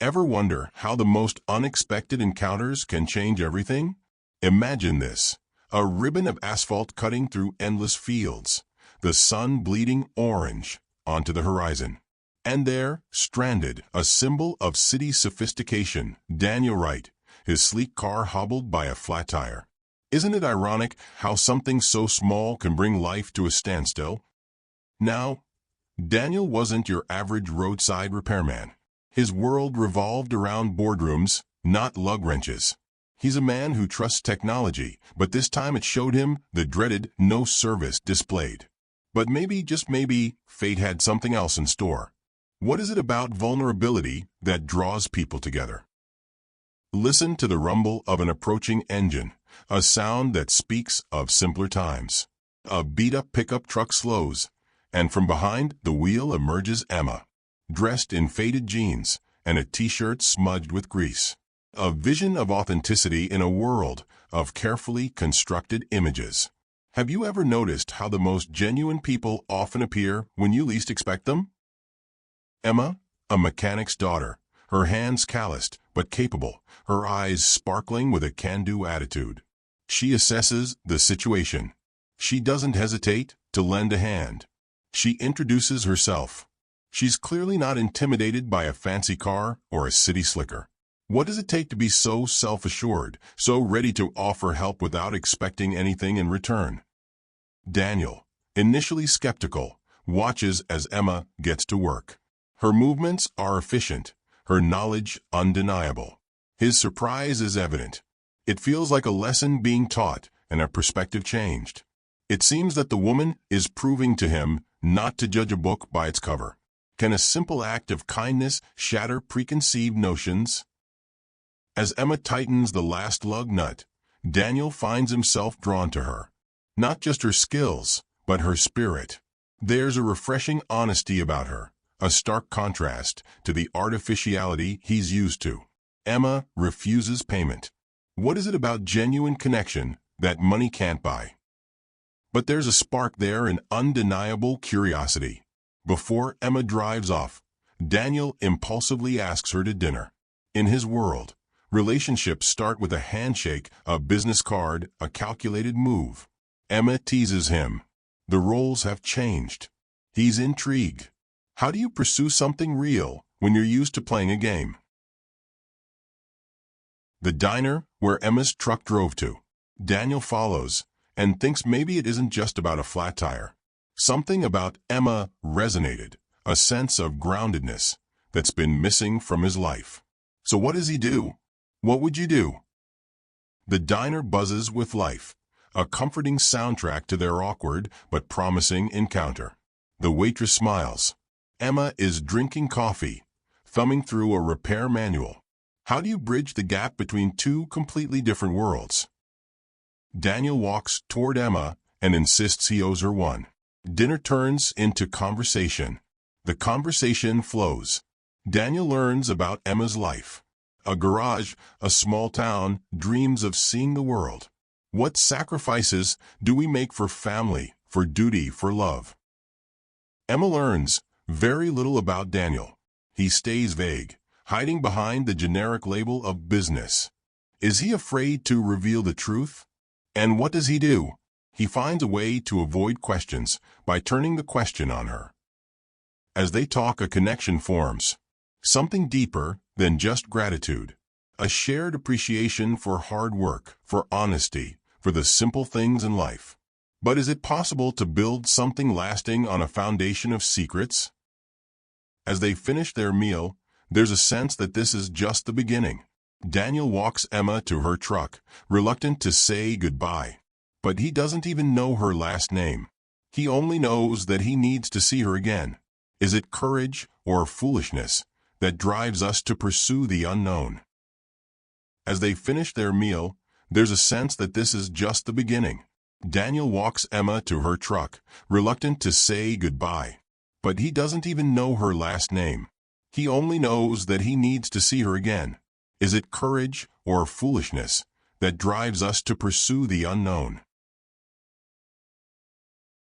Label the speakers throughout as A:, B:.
A: Ever wonder how the most unexpected encounters can change everything? Imagine this: a ribbon of asphalt cutting through endless fields, the sun bleeding orange onto the horizon. And there, stranded, a symbol of city sophistication, Daniel Wright, his sleek car hobbled by a flat tire. Isn't it ironic how something so small can bring life to a standstill? Now, Daniel wasn't your average roadside repairman. His world revolved around boardrooms, not lug wrenches. He's a man who trusts technology, but this time it showed him the dreaded no service displayed. But maybe, just maybe, fate had something else in store. What is it about vulnerability that draws people together? Listen to the rumble of an approaching engine, a sound that speaks of simpler times. A beat-up pickup truck slows, and from behind the wheel emerges Emma, dressed in faded jeans and a t-shirt smudged with grease. A vision of authenticity in a world of carefully constructed images. Have you ever noticed how the most genuine people often appear when you least expect them? Emma, a mechanic's daughter, her hands calloused but capable, her eyes sparkling with a can-do attitude. She assesses the situation. She doesn't hesitate to lend a hand. She introduces herself. She's clearly not intimidated by a fancy car or a city slicker. What does it take to be so self-assured, so ready to offer help without expecting anything in return? Daniel, initially skeptical, watches as Emma gets to work. Her movements are efficient, her knowledge undeniable. His surprise is evident. It feels like a lesson being taught and a perspective changed. It seems that the woman is proving to him not to judge a book by its cover. Can a simple act of kindness shatter preconceived notions? As Emma tightens the last lug nut, Daniel finds himself drawn to her. Not just her skills, but her spirit. There's a refreshing honesty about her, a stark contrast to the artificiality he's used to. Emma refuses payment. What is it about genuine connection that money can't buy? But there's a spark there, an undeniable curiosity. Before Emma drives off, Daniel impulsively asks her to dinner. In his world, relationships start with a handshake, a business card, a calculated move. Emma teases him. The roles have changed. He's intrigued. How do you pursue something real when you're used to playing a game? The diner where Emma's truck drove to. Daniel follows and thinks maybe it isn't just about a flat tire. Something about Emma resonated, a sense of groundedness that's been missing from his life. So what does he do? What would you do? The diner buzzes with life, a comforting soundtrack to their awkward but promising encounter. The waitress smiles. Emma is drinking coffee, thumbing through a repair manual. How do you bridge the gap between two completely different worlds? Daniel walks toward Emma and insists he owes her one. Dinner turns into conversation. The conversation flows. Daniel learns about Emma's life. A garage, a small town, dreams of seeing the world. What sacrifices do we make for family, for duty, for love? Emma learns very little about Daniel. He stays vague, hiding behind the generic label of business. Is he afraid to reveal the truth? And what does he do? He finds a way to avoid questions by turning the question on her. As they talk, a connection forms. Something deeper than just gratitude. A shared appreciation for hard work, for honesty, for the simple things in life. But is it possible to build something lasting on a foundation of secrets? As they finish their meal, there's a sense that this is just the beginning. Daniel walks Emma to her truck, reluctant to say goodbye. But he doesn't even know her last name. He only knows that he needs to see her again. Is it courage or foolishness that drives us to pursue the unknown? As they finish their meal, there's a sense that this is just the beginning. Daniel walks Emma to her truck, reluctant to say goodbye. But he doesn't even know her last name. He only knows that he needs to see her again. Is it courage or foolishness that drives us to pursue the unknown?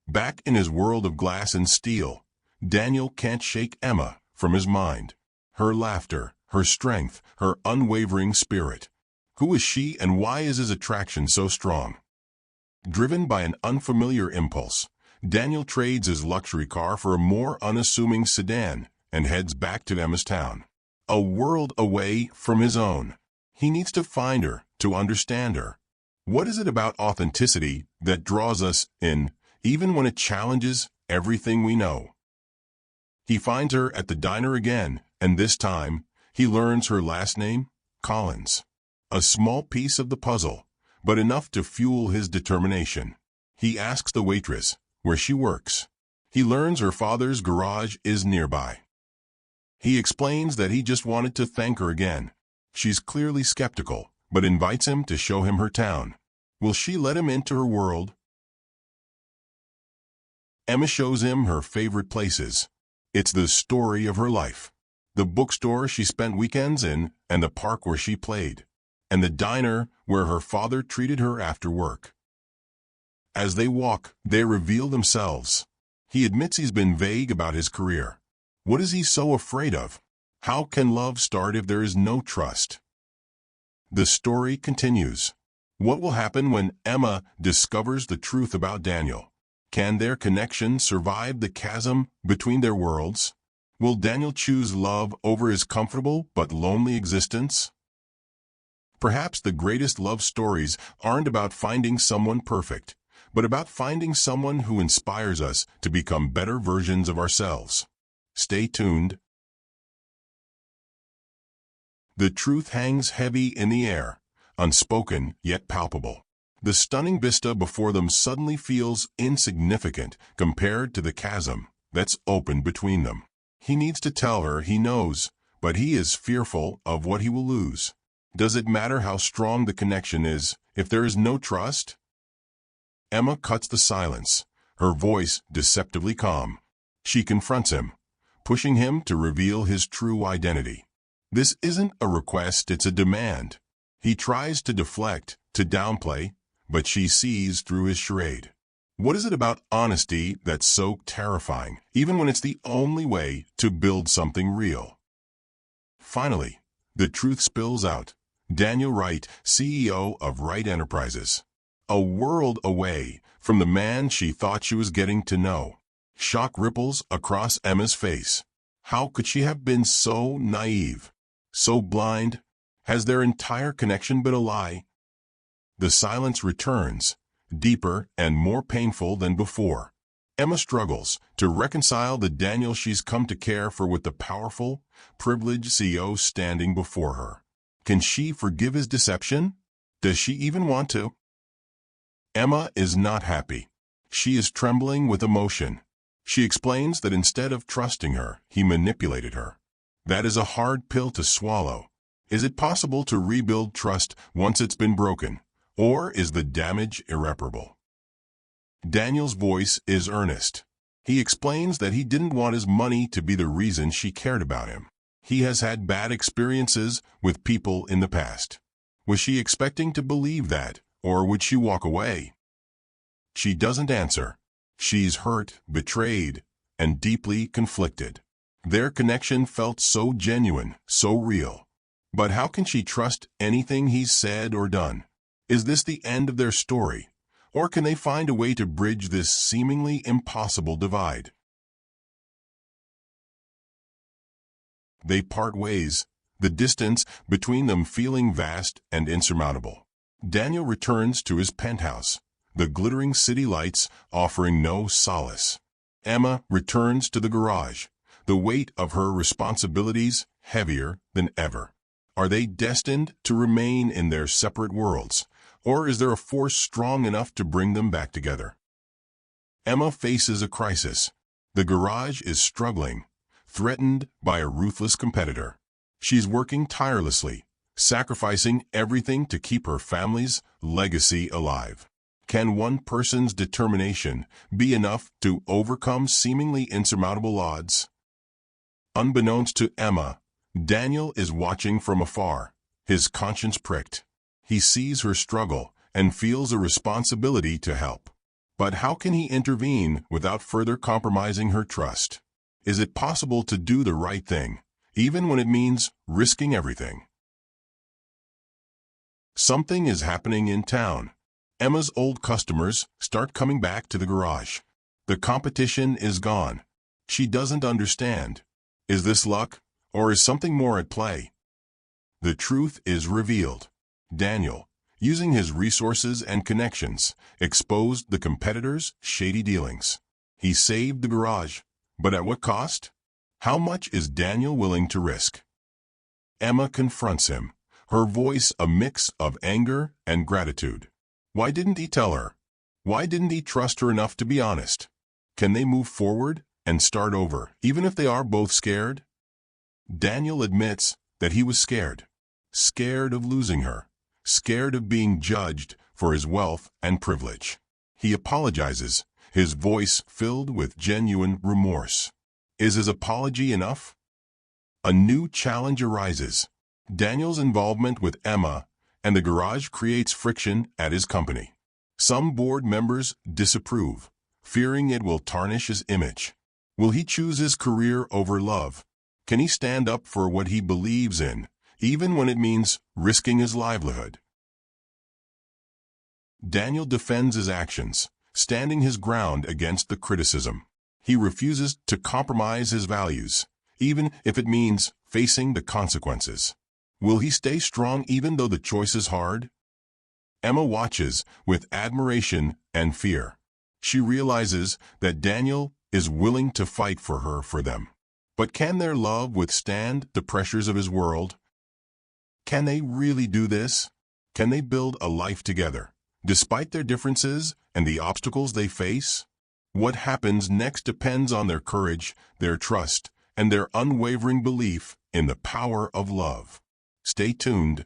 A: Back in his world of glass and steel, Daniel can't shake Emma from his mind. Her laughter, her strength, her unwavering spirit. Who is she and why is his attraction so strong? Driven by an unfamiliar impulse, Daniel trades his luxury car for a more unassuming sedan and heads back to Emma's town. A world away from his own. He needs to find her, to understand her. What is it about authenticity that draws us in, even when it challenges everything we know? He finds her at the diner again, and this time, he learns her last name, Collins. A small piece of the puzzle, but enough to fuel his determination. He asks the waitress where she works. He learns her father's garage is nearby. He explains that he just wanted to thank her again. She's clearly skeptical, but invites him to show him her town. Will she let him into her world? Emma shows him her favorite places. It's the story of her life. The bookstore she spent weekends in, and the park where she played, and the diner where her father treated her after work. As they walk, they reveal themselves. He admits he's been vague about his career. What is he so afraid of? How can love start if there is no trust? The story continues. What will happen when Emma discovers the truth about Daniel? Can their connection survive the chasm between their worlds? Will Daniel choose love over his comfortable but lonely existence? Perhaps the greatest love stories aren't about finding someone perfect, but about finding someone who inspires us to become better versions of ourselves. Stay tuned. The truth hangs heavy in the air, unspoken yet palpable. The stunning vista before them suddenly feels insignificant compared to the chasm that's opened between them. He needs to tell her he knows, but he is fearful of what he will lose. Does it matter how strong the connection is if there is no trust? Emma cuts the silence, her voice deceptively calm. She confronts him, pushing him to reveal his true identity. This isn't a request, it's a demand. He tries to deflect, to downplay, but she sees through his charade. What is it about honesty that's so terrifying, even when it's the only way to build something real? Finally, the truth spills out. Daniel Wright, CEO of Wright Enterprises. A world away from the man she thought she was getting to know. Shock ripples across Emma's face. How could she have been so naive? So blind? Has their entire connection been a lie? The silence returns, deeper and more painful than before. Emma struggles to reconcile the Daniel she's come to care for with the powerful, privileged CEO standing before her. Can she forgive his deception? Does she even want to? Emma is not happy. She is trembling with emotion. She explains that instead of trusting her, he manipulated her. That is a hard pill to swallow. Is it possible to rebuild trust once it's been broken, or is the damage irreparable? Daniel's voice is earnest. He explains that he didn't want his money to be the reason she cared about him. He has had bad experiences with people in the past. Was she expecting to believe that, or would she walk away? She doesn't answer. She's hurt, betrayed, and deeply conflicted. Their connection felt so genuine, so real. But how can she trust anything he's said or done? Is this the end of their story, or can they find a way to bridge this seemingly impossible divide? They part ways, the distance between them feeling vast and insurmountable. Daniel returns to his penthouse, the glittering city lights offering no solace. Emma returns to the garage, the weight of her responsibilities heavier than ever. Are they destined to remain in their separate worlds, or is there a force strong enough to bring them back together? Emma faces a crisis. The garage is struggling, threatened by a ruthless competitor. She's working tirelessly, sacrificing everything to keep her family's legacy alive. Can one person's determination be enough to overcome seemingly insurmountable odds? Unbeknownst to Emma, Daniel is watching from afar, his conscience pricked. He sees her struggle and feels a responsibility to help. But how can he intervene without further compromising her trust? Is it possible to do the right thing, even when it means risking everything. Something is happening in town. Emma's old customers start coming back to the garage. The competition is gone. She doesn't understand. Is this luck, or is something more at play? The truth is revealed. Daniel, using his resources and connections, exposed the competitors' shady dealings. He saved the garage, but at what cost? How much is Daniel willing to risk? Emma confronts him, her voice a mix of anger and gratitude. Why didn't he tell her? Why didn't he trust her enough to be honest? Can they move forward and start over, even if they are both scared? Daniel admits that he was scared. Scared of losing her. Scared of being judged for his wealth and privilege. He apologizes, his voice filled with genuine remorse. Is his apology enough? A new challenge arises. Daniel's involvement with Emma and the garage creates friction at his company. Some board members disapprove, fearing it will tarnish his image. Will he choose his career over love? Can he stand up for what he believes in, even when it means risking his livelihood? Daniel defends his actions, standing his ground against the criticism. He refuses to compromise his values, even if it means facing the consequences. Will he stay strong even though the choice is hard? Emma watches with admiration and fear. She realizes that Daniel is willing to fight for her for them. But can their love withstand the pressures of his world? Can they really do this? Can they build a life together, despite their differences and the obstacles they face? What happens next depends on their courage, their trust, and their unwavering belief in the power of love. Stay tuned.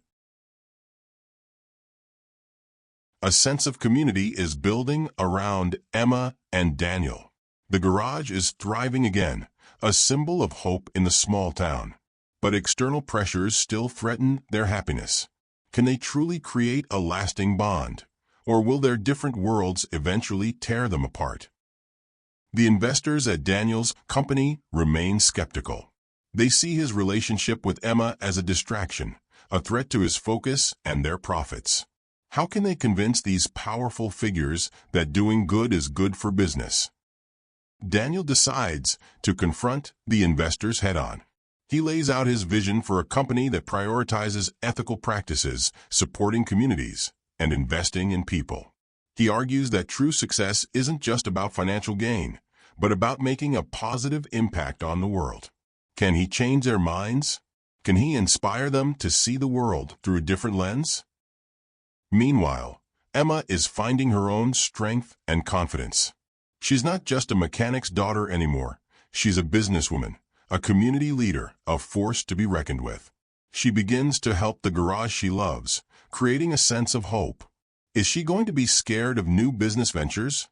A: A sense of community is building around Emma and Daniel. The garage is thriving again, a symbol of hope in the small town. But external pressures still threaten their happiness. Can they truly create a lasting bond, or will their different worlds eventually tear them apart? The investors at Daniel's company remain skeptical. They see his relationship with Emma as a distraction, a threat to his focus and their profits. How can they convince these powerful figures that doing good is good for business? Daniel decides to confront the investors head-on. He lays out his vision for a company that prioritizes ethical practices, supporting communities, and investing in people. He argues that true success isn't just about financial gain, but about making a positive impact on the world. Can he change their minds? Can he inspire them to see the world through a different lens? Meanwhile, Emma is finding her own strength and confidence. She's not just a mechanic's daughter anymore. She's a businesswoman, a community leader, a force to be reckoned with. She begins to help the garage she loves, creating a sense of hope. Is she going to be scared of new business ventures?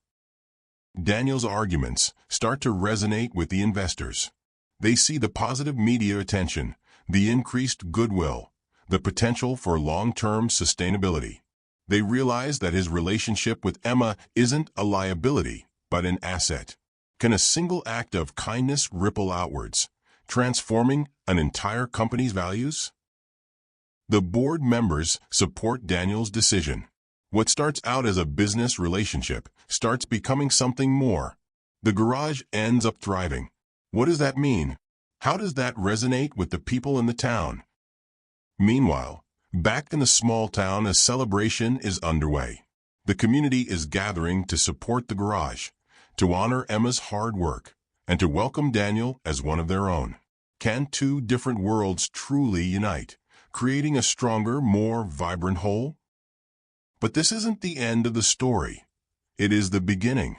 A: Daniel's arguments start to resonate with the investors. They see the positive media attention, the increased goodwill, the potential for long-term sustainability. They realize that his relationship with Emma isn't a liability, but an asset. Can a single act of kindness ripple outwards, transforming an entire company's values? The board members support Daniel's decision. What starts out as a business relationship starts becoming something more. The garage ends up thriving. What does that mean? How does that resonate with the people in the town? Meanwhile, back in the small town, a celebration is underway. The community is gathering to support the garage, to honor Emma's hard work, and to welcome Daniel as one of their own. Can two different worlds truly unite, creating a stronger, more vibrant whole? But this isn't the end of the story. It is the beginning.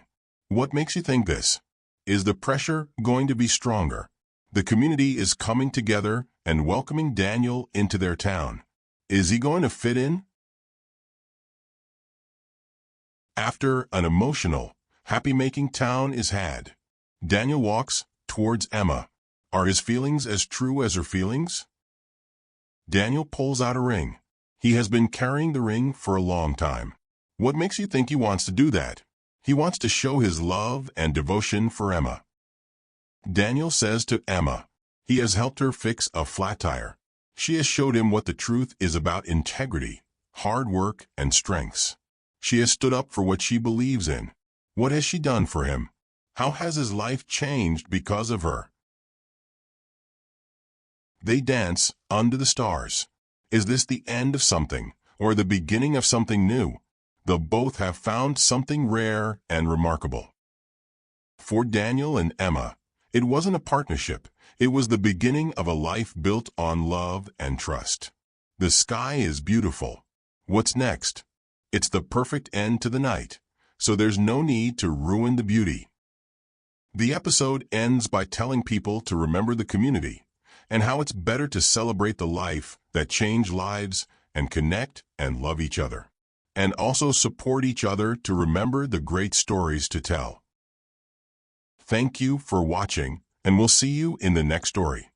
A: What makes you think this? Is the pressure going to be stronger? The community is coming together and welcoming Daniel into their town. Is he going to fit in? After an emotional, happy-making town is had, Daniel walks towards Emma. Are his feelings as true as her feelings? Daniel pulls out a ring. He has been carrying the ring for a long time. What makes you think he wants to do that? He wants to show his love and devotion for Emma. Daniel says to Emma, He has helped her fix a flat tire. She has showed him what the truth is about integrity, hard work, and strengths. She has stood up for what she believes in. What has she done for him? How has his life changed because of her? They dance under the stars. Is this the end of something, or the beginning of something new? The both have found something rare and remarkable. For Daniel and Emma, it wasn't a partnership. It was the beginning of a life built on love and trust. The sky is beautiful. What's next? It's the perfect end to the night, so there's no need to ruin the beauty. The episode ends by telling people to remember the community and how it's better to celebrate the life that changed lives and connect and love each other, and also support each other to remember the great stories to tell. Thank you for watching, and we'll see you in the next story.